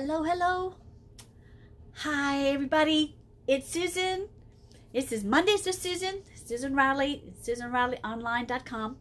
Hello, hello. Hi, everybody. It's Susan. This is Mondays with Susan. Susan Riley. SusanRileyOnline.com.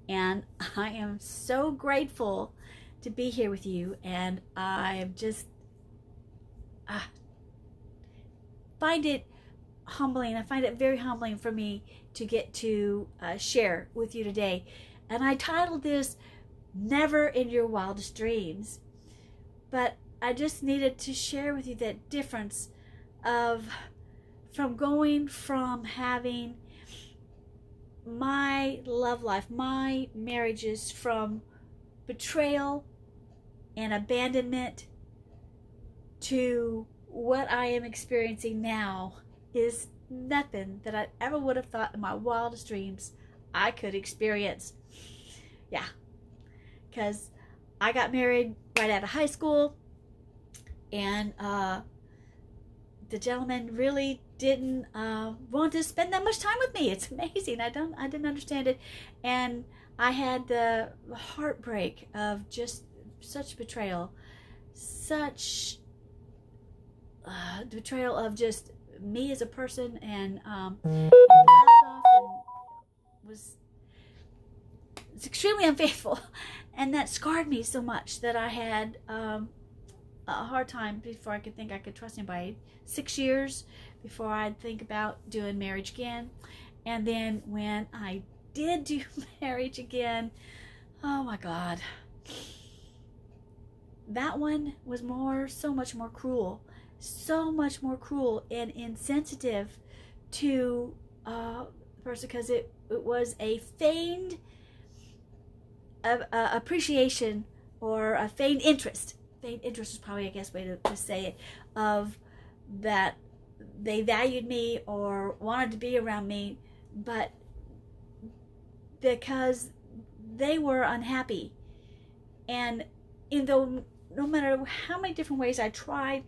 And I am so grateful to be here with you. And I just find it humbling. I find it very humbling for me to get to share with you today. And I titled this Never in Your Wildest Dreams. But I just needed to share with you that difference of from going from having my love life, my marriages, from betrayal and abandonment to what I am experiencing now is nothing that I ever would have thought in my wildest dreams I could experience. Yeah, because I got married right out of high school, and the gentleman really didn't want to spend that much time with me. It's amazing. I didn't understand it, and I had the heartbreak of just such betrayal, such betrayal of just me as a person, and left off and was extremely unfaithful, and that scarred me so much that I had a hard time before I could think I could trust anybody. 6 years before I'd think about doing marriage again. And then when I did do marriage again, oh my God, that one was so much more cruel and insensitive to the person, because it was a feigned appreciation, or a feigned interest. Feigned interest is probably a guess way to say it, of that they valued me or wanted to be around me, but because they were unhappy. And no matter how many different ways I tried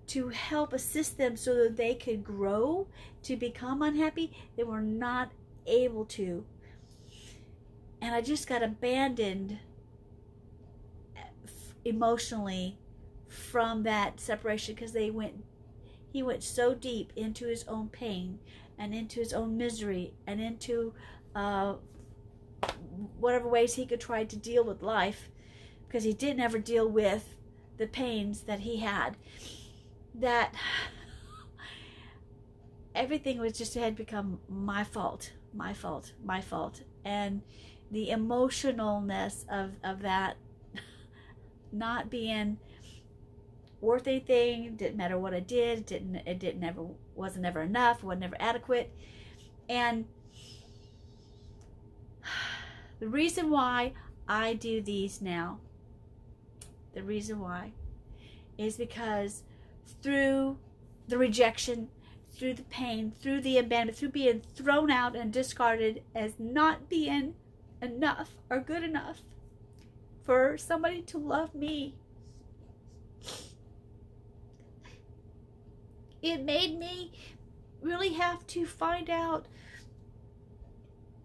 to help assist them so that they could grow to become unhappy, they were not able to. And I just got abandoned emotionally from that separation, because he went so deep into his own pain and into his own misery and into whatever ways he could try to deal with life, because he didn't ever deal with the pains that he had, that everything had become my fault. And the emotionalness of that not being worth anything, didn't matter what I did, wasn't ever enough, wasn't ever adequate. And the reason why I do these now, the reason why, is because through the rejection, through the pain, through the abandonment, through being thrown out and discarded as not being enough or good enough for somebody to love me, it made me really have to find out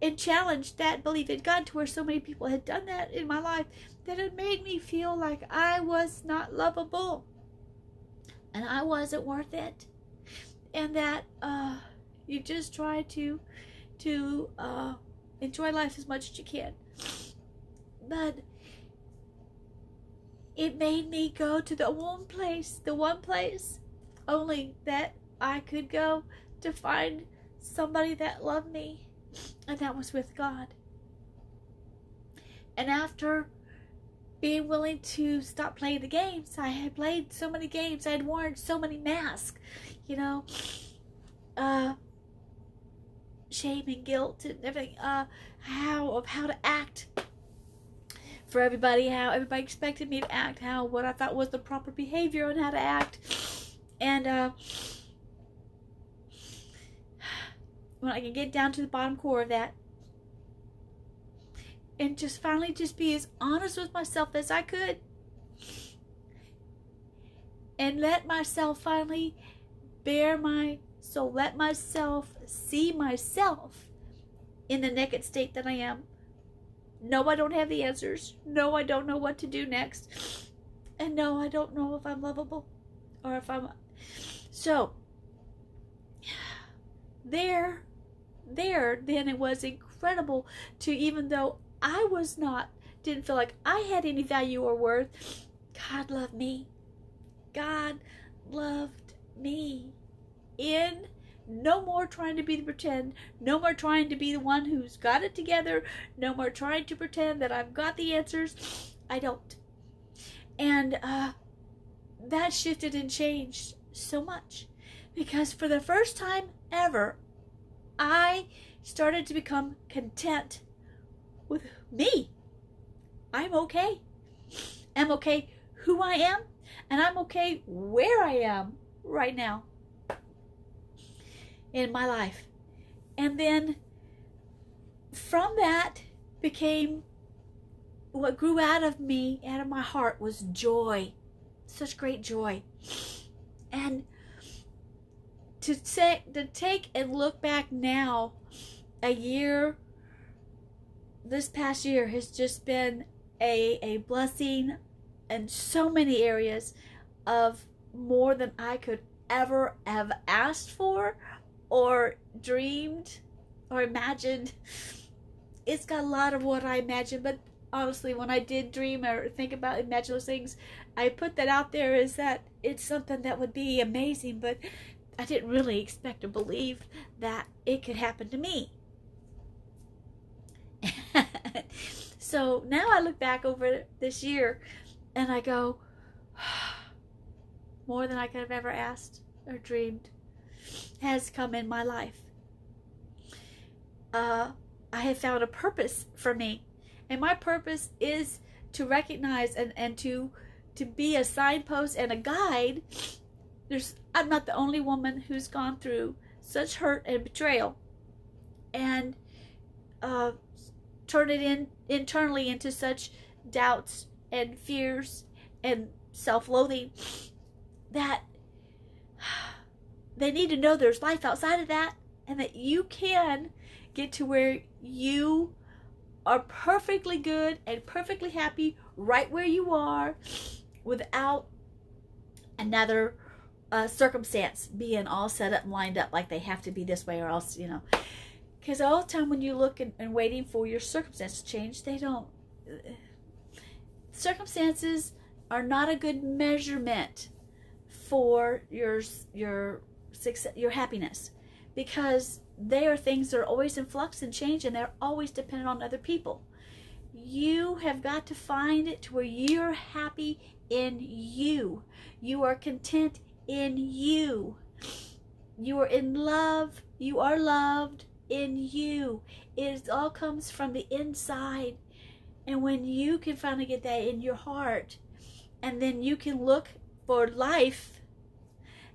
and challenge that belief in God, to where so many people had done that in my life, that it made me feel like I was not lovable and I wasn't worth it, and that you just try to enjoy life as much as you can. But it made me go to the one place only that I could go to find somebody that loved me, and that was with God. And after being willing to stop playing the games, I had played so many games, I had worn so many masks, shame and guilt and everything, how to act for everybody, how everybody expected me to act, what I thought was the proper behavior and how to act. And when I could get down to the bottom core of that, and just finally just be as honest with myself as I could, and let myself finally bare my soul, let myself see myself in the naked state that I am. No, I don't have the answers. No, I don't know what to do next. And no, I don't know if I'm lovable or if I'm... So, then it was incredible to, even though I was not, didn't feel like I had any value or worth, God loved me. God loved me. In no more trying to be the pretend, no more trying to be the one who's got it together, no more trying to pretend that I've got the answers. I don't. And that shifted and changed so much, because for the first time ever, I started to become content with me. I'm okay. I'm okay who I am, and I'm okay where I am right now in my life. And then from that became, what grew out of me, out of my heart, was joy. Such great joy. And to take and look back now, a year, this past year has just been a blessing in so many areas, of more than I could ever have asked for or dreamed or imagined. It's got a lot of what I imagined, but honestly, when I did dream or think about, imagine those things, I put that out there as that it's something that would be amazing, but I didn't really expect or believe that it could happen to me. So now I look back over this year and I go, more than I could have ever asked or dreamed has come in my life. I have found a purpose for me. And my purpose is to recognize and to be a signpost and a guide. I'm not the only woman who's gone through such hurt and betrayal, and turn it internally into such doubts and fears and self-loathing, that they need to know there's life outside of that, and that you can get to where you are perfectly good and perfectly happy right where you are, without another circumstance being all set up and lined up like they have to be this way or else, because all the time when you look and waiting for your circumstances to change, they don't. Circumstances are not a good measurement for your success, your happiness, because they are things that are always in flux and change, and they're always dependent on other people. You have got to find it to where you're happy in you. You are content in you. You are in love. You are loved in you. It all comes from the inside. And when you can finally get that in your heart, and then you can look for life,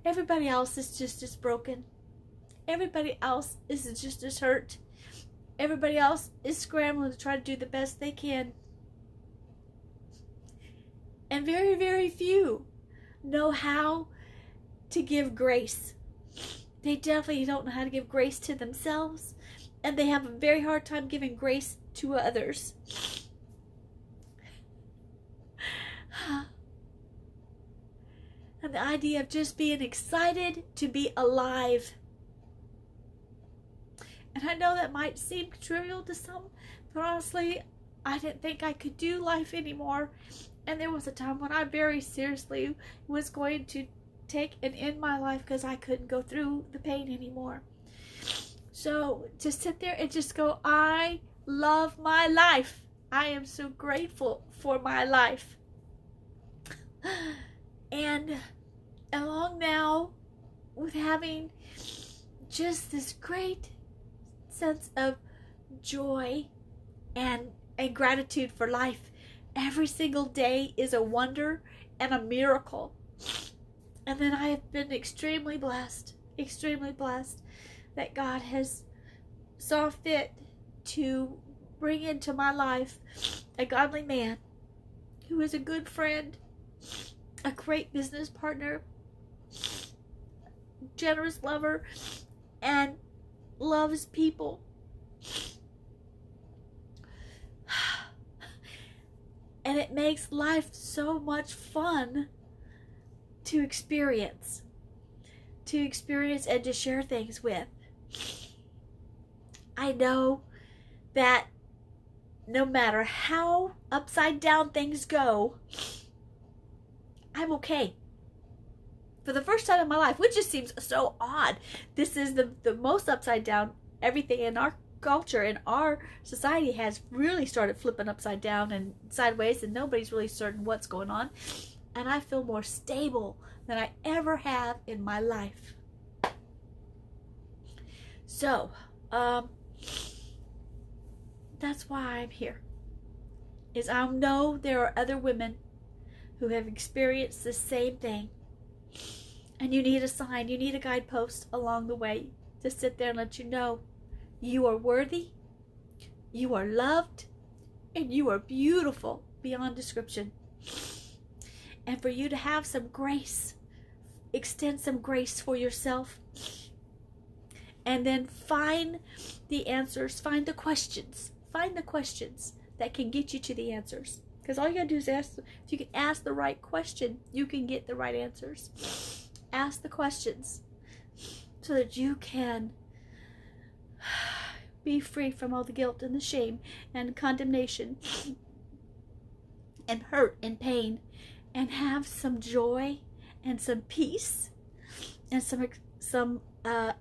everybody else is just as broken. Everybody else is just as hurt. Everybody else is scrambling to try to do the best they can. And very, very few know how to give grace. They definitely don't know how to give grace to themselves. And they have a very hard time giving grace to others. And the idea of just being excited to be alive. And I know that might seem trivial to some, but honestly, I didn't think I could do life anymore. And there was a time when I very seriously was going to take and end my life because I couldn't go through the pain anymore. So to sit there and just go, I love my life. I am so grateful for my life. And along now with having just this great sense of joy and gratitude for life. Every single day is a wonder and a miracle. And then I have been extremely blessed that God has saw fit to bring into my life a godly man who is a good friend, a great business partner, generous lover, and loves people. And it makes life so much fun to experience and to share things with. I know that no matter how upside down things go, I'm okay. For the first time in my life, which just seems so odd. This is the most upside down. Everything in our culture, in our society, has really started flipping upside down and sideways, and nobody's really certain what's going on. And I feel more stable than I ever have in my life. So, that's why I'm here. Is I know there are other women who have experienced the same thing. And you need a sign, you need a guidepost along the way to sit there and let you know you are worthy, you are loved, and you are beautiful beyond description. And for you to have some grace, extend some grace for yourself, and then find the answers, find the questions that can get you to the answers. Because all you gotta do is ask. If you can ask the right question, you can get the right answers. Ask the questions so that you can be free from all the guilt and the shame and condemnation and hurt and pain, and have some joy and some peace and some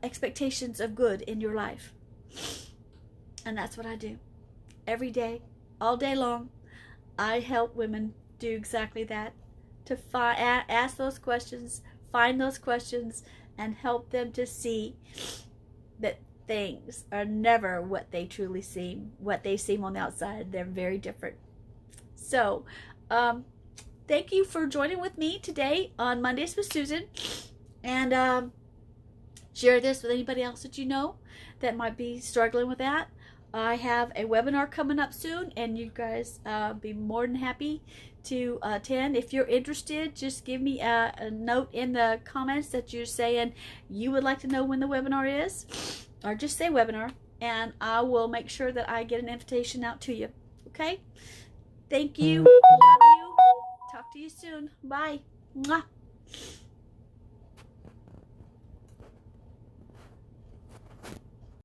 expectations of good in your life. And that's what I do every day, all day long. I help women do exactly that, to ask those questions, find those questions, and help them to see that things are never what they truly seem, what they seem on the outside. They're very different. So, thank you for joining with me today on Mondays with Susan, and share this with anybody else that you know that might be struggling with that. I have a webinar coming up soon, and you guys be more than happy to attend. If you're interested, just give me a note in the comments that you're saying you would like to know when the webinar is, or just say webinar, and I will make sure that I get an invitation out to you. Okay? Thank you. Love you. Talk to you soon. Bye. Mwah.